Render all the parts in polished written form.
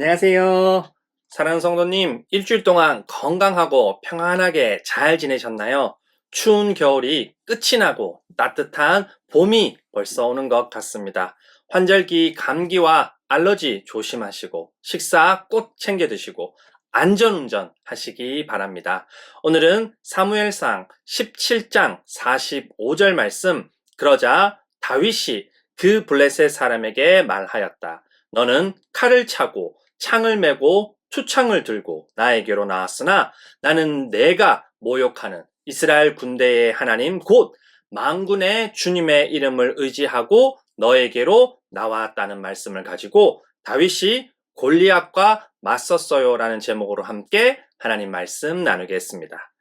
안녕하세요. 사랑하는 성도님, 일주일 동안 건강하고 평안하게 잘 지내셨나요? 추운 겨울이 끝이 나고 따뜻한 봄이 벌써 오는 것 같습니다. 환절기 감기와 알러지 조심하시고 식사 꼭 챙겨 드시고 안전운전 하시기 바랍니다. 오늘은 사무엘상 17장 45절 말씀, 그러자 다윗이 그 블레셋 사람에게 말하였다. 너는 칼을 차고 창을 메고 투창을 들고 나에게로 나왔으나 나는 내가 모욕하는 이스라엘 군대의 하나님 곧 만군의 주님의 이름을 의지하고 너에게로 나왔다는 말씀을 가지고 다윗이 골리앗과 맞섰어요 라는 제목으로 함께 하나님 말씀 나누겠습니다.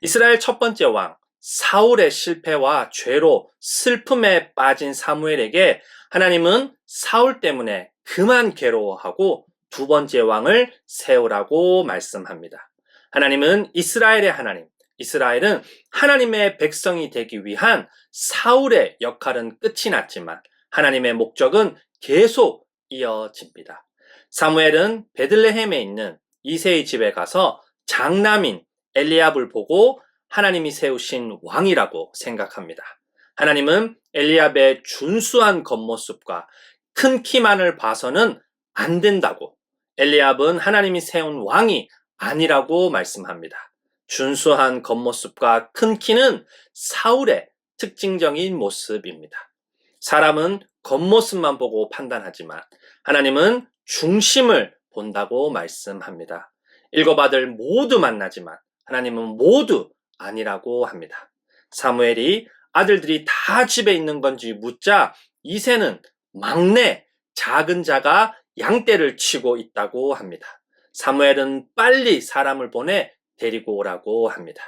이스라엘 첫 번째 왕 사울의 실패와 죄로 슬픔에 빠진 사무엘에게 하나님은 사울 때문에 그만 괴로워하고 두 번째 왕을 세우라고 말씀합니다. 하나님은 이스라엘의 하나님, 이스라엘은 하나님의 백성이 되기 위한 사울의 역할은 끝이 났지만 하나님의 목적은 계속 이어집니다. 사무엘은 베들레헴에 있는 이새의 집에 가서 장남인 엘리압을 보고 하나님이 세우신 왕이라고 생각합니다. 하나님은 엘리압의 준수한 겉모습과 큰 키만을 봐서는 안 된다고, 엘리압은 하나님이 세운 왕이 아니라고 말씀합니다. 준수한 겉모습과 큰 키는 사울의 특징적인 모습입니다. 사람은 겉모습만 보고 판단하지만 하나님은 중심을 본다고 말씀합니다. 일곱 아들 모두 만나지만 하나님은 모두 아니라고 합니다. 사무엘이 아들들이 다 집에 있는 건지 묻자 이새는 막내 작은 자가 양떼를 치고 있다고 합니다. 사무엘은 빨리 사람을 보내 데리고 오라고 합니다.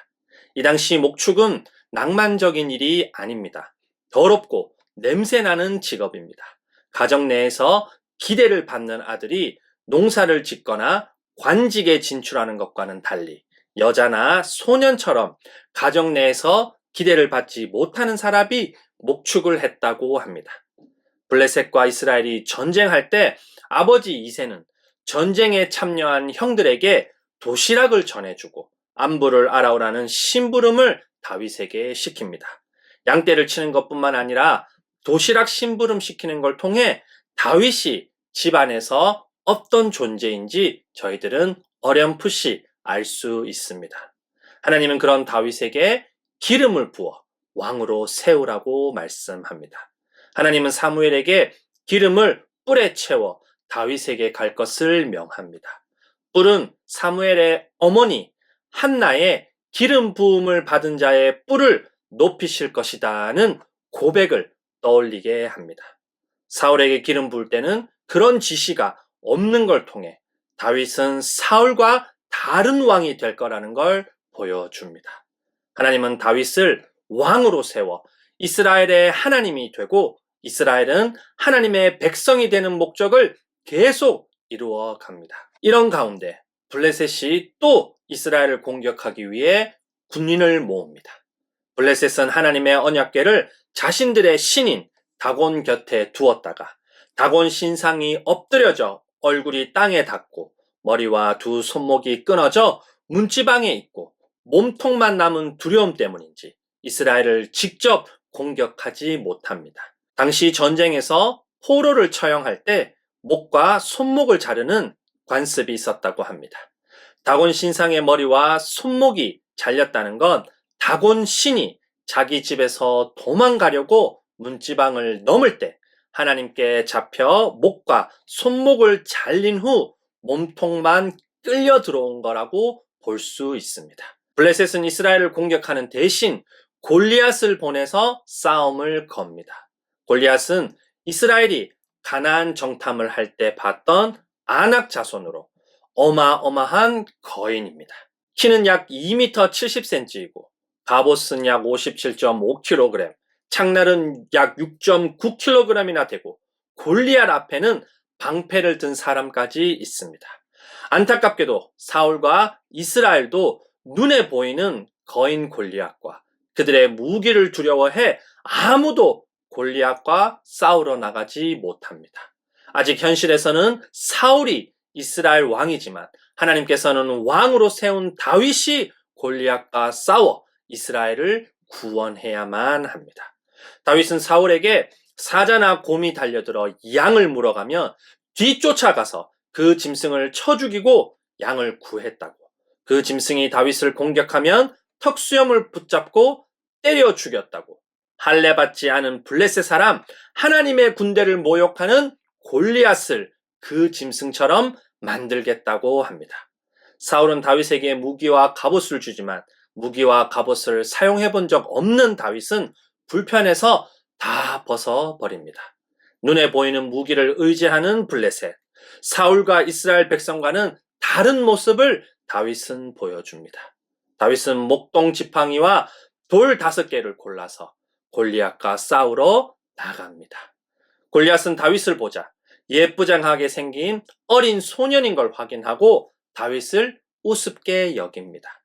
이 당시 목축은 낭만적인 일이 아닙니다. 더럽고 냄새나는 직업입니다. 가정 내에서 기대를 받는 아들이 농사를 짓거나 관직에 진출하는 것과는 달리 여자나 소년처럼 가정 내에서 기대를 받지 못하는 사람이 목축을 했다고 합니다. 블레셋과 이스라엘이 전쟁할 때 아버지 이새는 전쟁에 참여한 형들에게 도시락을 전해주고 안부를 알아오라는 심부름을 다윗에게 시킵니다. 양떼를 치는 것뿐만 아니라 도시락 심부름 시키는 걸 통해 다윗이 집안에서 어떤 존재인지 저희들은 어렴풋이 알 수 있습니다. 하나님은 그런 다윗에게 기름을 부어 왕으로 세우라고 말씀합니다. 하나님은 사무엘에게 기름을 뿔에 채워 다윗에게 갈 것을 명합니다. 뿔은 사무엘의 어머니 한나의 기름 부음을 받은 자의 뿔을 높이실 것이다는 고백을 떠올리게 합니다. 사울에게 기름 부을 때는 그런 지시가 없는 걸 통해 다윗은 사울과 다른 왕이 될 거라는 걸 보여줍니다. 하나님은 다윗을 왕으로 세워 이스라엘의 하나님이 되고 이스라엘은 하나님의 백성이 되는 목적을 계속 이루어 갑니다. 이런 가운데 블레셋이 또 이스라엘을 공격하기 위해 군인을 모읍니다. 블레셋은 하나님의 언약궤를 자신들의 신인 다곤 곁에 두었다가 다곤 신상이 엎드려져 얼굴이 땅에 닿고 머리와 두 손목이 끊어져 문지방에 있고 몸통만 남은 두려움 때문인지 이스라엘을 직접 공격하지 못합니다. 당시 전쟁에서 포로를 처형할 때 목과 손목을 자르는 관습이 있었다고 합니다. 다곤 신상의 머리와 손목이 잘렸다는 건 다곤 신이 자기 집에서 도망가려고 문지방을 넘을 때 하나님께 잡혀 목과 손목을 잘린 후 몸통만 끌려 들어온 거라고 볼 수 있습니다. 블레셋은 이스라엘을 공격하는 대신 골리앗을 보내서 싸움을 겁니다. 골리앗은 이스라엘이 가나안 정탐을 할 때 봤던 아낙 자손으로 어마어마한 거인입니다. 키는 약 2m 70cm이고 갑옷은 약 57.5kg, 창날은 약 6.9kg이나 되고 골리앗 앞에는 방패를 든 사람까지 있습니다. 안타깝게도 사울과 이스라엘도 눈에 보이는 거인 골리앗과 그들의 무기를 두려워해 아무도 골리앗과 싸우러 나가지 못합니다. 아직 현실에서는 사울이 이스라엘 왕이지만 하나님께서는 왕으로 세운 다윗이 골리앗과 싸워 이스라엘을 구원해야만 합니다. 다윗은 사울에게 사자나 곰이 달려들어 양을 물어가며 뒤쫓아가서 그 짐승을 쳐 죽이고 양을 구했다고. 그 짐승이 다윗을 공격하면 턱수염을 붙잡고 때려 죽였다고. 할례 받지 않은 블레셋 사람, 하나님의 군대를 모욕하는 골리앗을 그 짐승처럼 만들겠다고 합니다. 사울은 다윗에게 무기와 갑옷을 주지만 무기와 갑옷을 사용해 본 적 없는 다윗은 불편해서 다 벗어버립니다. 눈에 보이는 무기를 의지하는 블레셋, 사울과 이스라엘 백성과는 다른 모습을 다윗은 보여줍니다. 다윗은 목동 지팡이와 돌 5개를 골라서 골리앗과 싸우러 나갑니다. 골리앗은 다윗을 보자 예쁘장하게 생긴 어린 소년인 걸 확인하고 다윗을 우습게 여깁니다.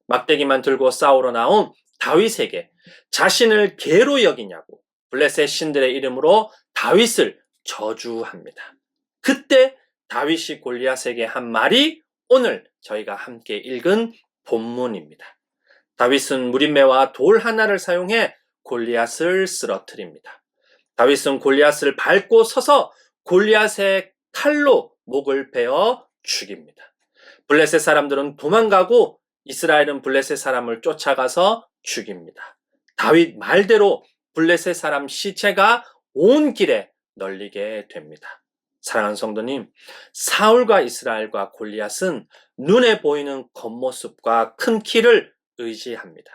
막대기만 들고 싸우러 나온 다윗에게 자신을 개로 여기냐고 블레셋 신들의 이름으로 다윗을 저주합니다. 그때 다윗이 골리앗에게 한 말이 오늘 저희가 함께 읽은 본문입니다. 다윗은 무림매와 돌 하나를 사용해 골리앗을 쓰러뜨립니다. 다윗은 골리앗을 밟고 서서 골리앗의 칼로 목을 베어 죽입니다. 블레셋 사람들은 도망가고 이스라엘은 블레셋 사람을 쫓아가서 죽입니다. 다윗 말대로 블레셋 사람 시체가 온 길에 널리게 됩니다. 사랑하는 성도님, 사울과 이스라엘과 골리앗은 눈에 보이는 겉모습과 큰 키를 의지합니다.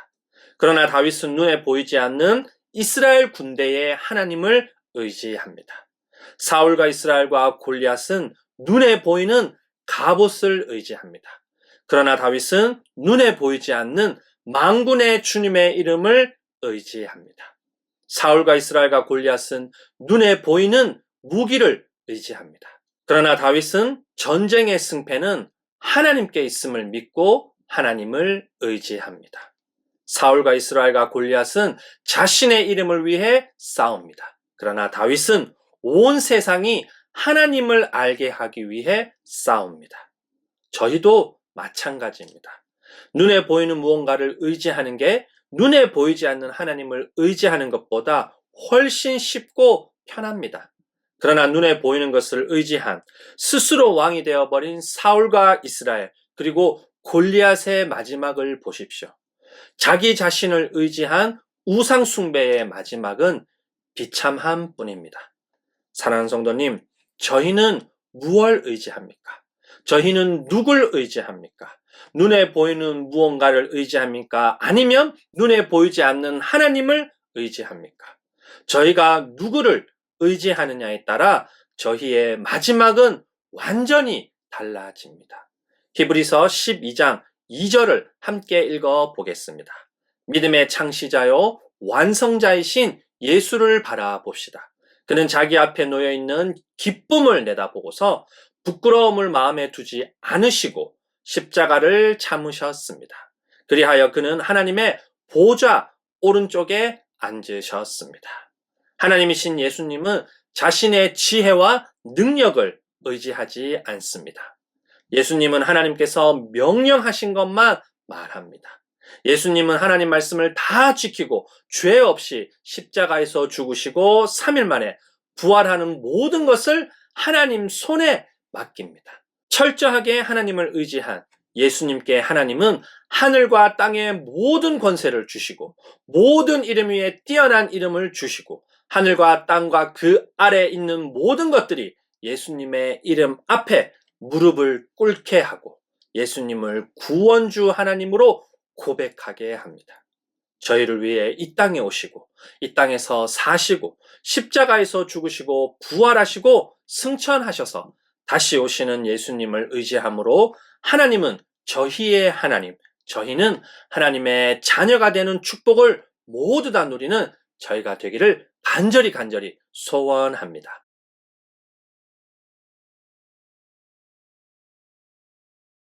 그러나 다윗은 눈에 보이지 않는 이스라엘 군대의 하나님을 의지합니다. 사울과 이스라엘과 골리앗은 눈에 보이는 갑옷을 의지합니다. 그러나 다윗은 눈에 보이지 않는 만군의 주님의 이름을 의지합니다. 사울과 이스라엘과 골리앗은 눈에 보이는 무기를 의지합니다. 그러나 다윗은 전쟁의 승패는 하나님께 있음을 믿고 하나님을 의지합니다. 사울과 이스라엘과 골리앗은 자신의 이름을 위해 싸웁니다. 그러나 다윗은 온 세상이 하나님을 알게 하기 위해 싸웁니다. 저희도 마찬가지입니다. 눈에 보이는 무언가를 의지하는 게 눈에 보이지 않는 하나님을 의지하는 것보다 훨씬 쉽고 편합니다. 그러나 눈에 보이는 것을 의지한 스스로 왕이 되어버린 사울과 이스라엘 그리고 골리앗의 마지막을 보십시오. 자기 자신을 의지한 우상 숭배의 마지막은 비참함 뿐입니다. 사랑하는 성도님, 저희는 무엇을 의지합니까? 저희는 누굴 의지합니까? 눈에 보이는 무언가를 의지합니까? 아니면 눈에 보이지 않는 하나님을 의지합니까? 저희가 누구를 의지하느냐에 따라 저희의 마지막은 완전히 달라집니다. 히브리서 12장 2절을 함께 읽어보겠습니다. 믿음의 창시자요 완성자이신 예수를 바라봅시다. 그는 자기 앞에 놓여있는 기쁨을 내다보고서 부끄러움을 마음에 두지 않으시고 십자가를 참으셨습니다. 그리하여 그는 하나님의 보좌 오른쪽에 앉으셨습니다. 하나님이신 예수님은 자신의 지혜와 능력을 의지하지 않습니다. 예수님은 하나님께서 명령하신 것만 말합니다. 예수님은 하나님 말씀을 다 지키고 죄 없이 십자가에서 죽으시고 3일 만에 부활하는 모든 것을 하나님 손에 맡깁니다. 철저하게 하나님을 의지한 예수님께 하나님은 하늘과 땅의 모든 권세를 주시고 모든 이름 위에 뛰어난 이름을 주시고 하늘과 땅과 그 아래에 있는 모든 것들이 예수님의 이름 앞에 무릎을 꿇게 하고 예수님을 구원주 하나님으로 고백하게 합니다. 저희를 위해 이 땅에 오시고 이 땅에서 사시고 십자가에서 죽으시고 부활하시고 승천하셔서 다시 오시는 예수님을 의지함으로 하나님은 저희의 하나님, 저희는 하나님의 자녀가 되는 축복을 모두 다 누리는 저희가 되기를 간절히 소원합니다.